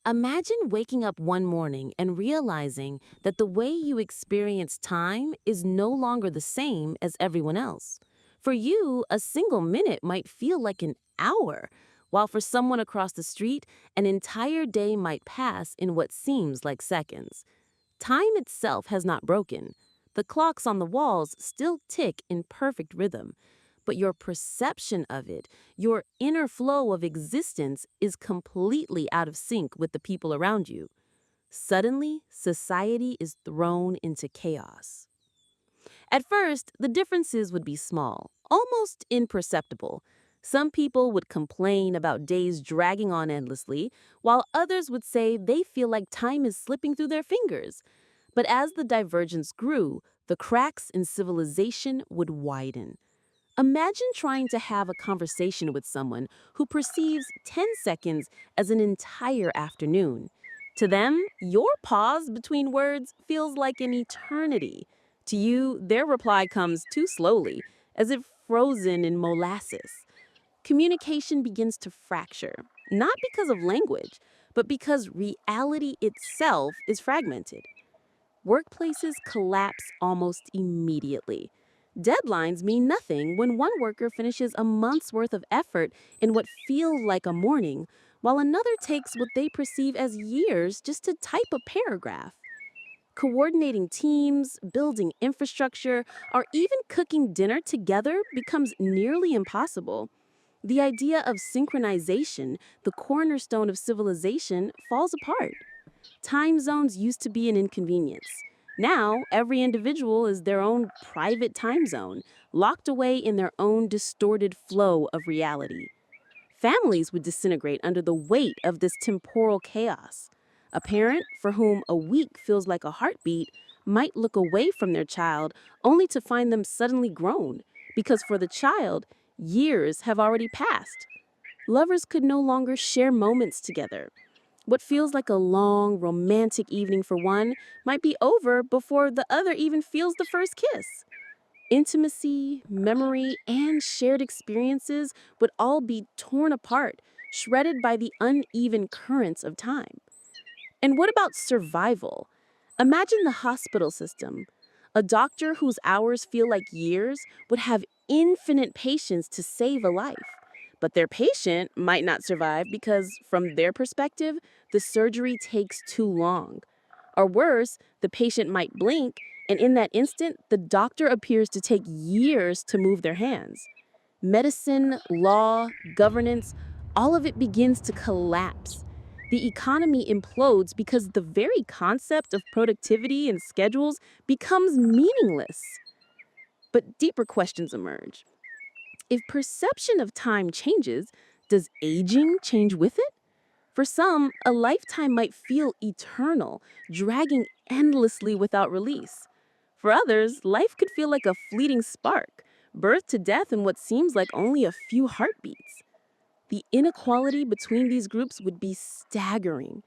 Imagine waking up one morning and realizing that the way you experience time is no longer the same as everyone else. For you, a single minute might feel like an hour, while for someone across the street, an entire day might pass in what seems like seconds. Time itself has not broken. The clocks on the walls still tick in perfect rhythm, but your perception of it, your inner flow of existence, is completely out of sync with the people around you. Suddenly, society is thrown into chaos. At first, the differences would be small, almost imperceptible. Some people would complain about days dragging on endlessly, while others would say they feel like time is slipping through their fingers. But as the divergence grew, the cracks in civilization would widen. Imagine trying to have a conversation with someone who perceives 10 seconds as an entire afternoon. To them, your pause between words feels like an eternity. To you, their reply comes too slowly, as if frozen in molasses. Communication begins to fracture, not because of language, but because reality itself is fragmented. Workplaces collapse almost immediately. Deadlines mean nothing when one worker finishes a month's worth of effort in what feels like a morning, while another takes what they perceive as years just to type a paragraph. Coordinating teams, building infrastructure, or even cooking dinner together becomes nearly impossible. The idea of synchronization, the cornerstone of civilization, falls apart. Time zones used to be an inconvenience. Now, every individual is their own private time zone, locked away in their own distorted flow of reality. Families would disintegrate under the weight of this temporal chaos. A parent for whom a week feels like a heartbeat might look away from their child only to find them suddenly grown, because for the child, years have already passed. Lovers could no longer share moments together. What feels like a long, romantic evening for one might be over before the other even feels the first kiss. Intimacy, memory, and shared experiences would all be torn apart, shredded by the uneven currents of time. And what about survival? Imagine the hospital system. A doctor whose hours feel like years would have infinite patience to save a life. But their patient might not survive because, from their perspective, the surgery takes too long. Or worse, the patient might blink, and in that instant, the doctor appears to take years to move their hands. Medicine, law, governance, all of it begins to collapse. The economy implodes because the very concept of productivity and schedules becomes meaningless. But deeper questions emerge. If perception of time changes, does aging change with it? For some, a lifetime might feel eternal, dragging endlessly without release. For others, life could feel like a fleeting spark, birth to death in what seems like only a few heartbeats. The inequality between these groups would be staggering.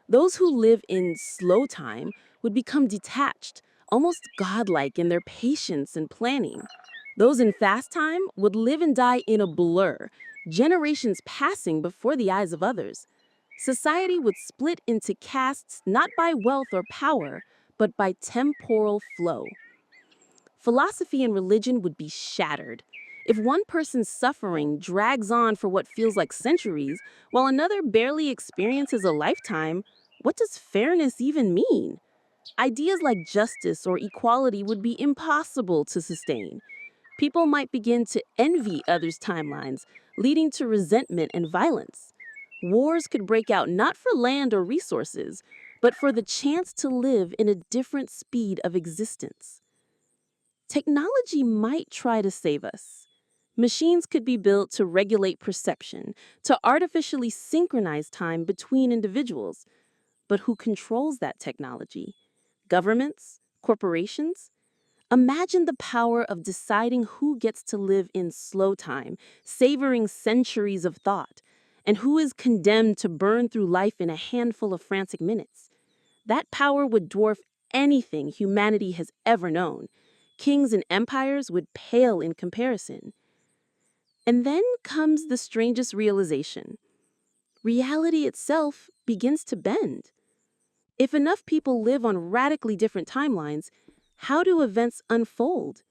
Those who live in slow time would become detached, almost godlike in their patience and planning. Those in fast time would live and die in a blur, generations passing before the eyes of others. Society would split into castes not by wealth or power, but by temporal flow. Philosophy and religion would be shattered. If one person's suffering drags on for what feels like centuries, while another barely experiences a lifetime, what does fairness even mean? Ideas like justice or equality would be impossible to sustain. People might begin to envy others' timelines, leading to resentment and violence. Wars could break out not for land or resources, but for the chance to live in a different speed of existence. Technology might try to save us. Machines could be built to regulate perception, to artificially synchronize time between individuals. But who controls that technology? Governments? Corporations? Imagine the power of deciding who gets to live in slow time, savoring centuries of thought, and who is condemned to burn through life in a handful of frantic minutes. That power would dwarf anything humanity has ever known. Kings and empires would pale in comparison. And then comes the strangest realization. Reality itself begins to bend. If enough people live on radically different timelines, how do events unfold?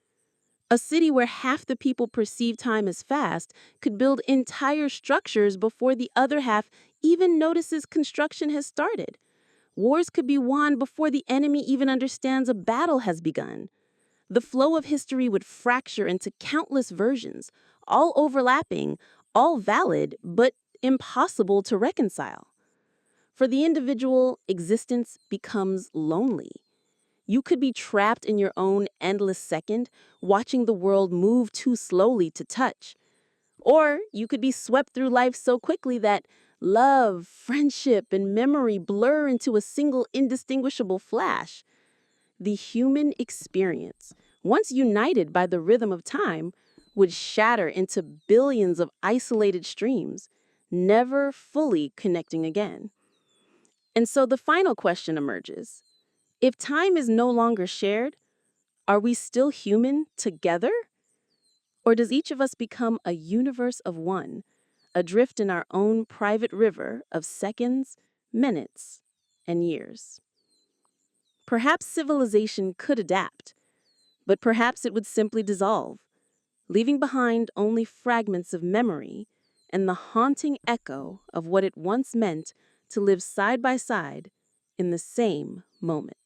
A city where half the people perceive time as fast could build entire structures before the other half even notices construction has started. Wars could be won before the enemy even understands a battle has begun. The flow of history would fracture into countless versions, all overlapping, all valid, but impossible to reconcile. For the individual, existence becomes lonely. You could be trapped in your own endless second, watching the world move too slowly to touch. Or you could be swept through life so quickly that love, friendship, and memory blur into a single indistinguishable flash. The human experience, once united by the rhythm of time, would shatter into billions of isolated streams, never fully connecting again. And so the final question emerges. If time is no longer shared, are we still human together? Or does each of us become a universe of one, adrift in our own private river of seconds, minutes, and years? Perhaps civilization could adapt, but perhaps it would simply dissolve, leaving behind only fragments of memory and the haunting echo of what it once meant to live side by side in the same moment.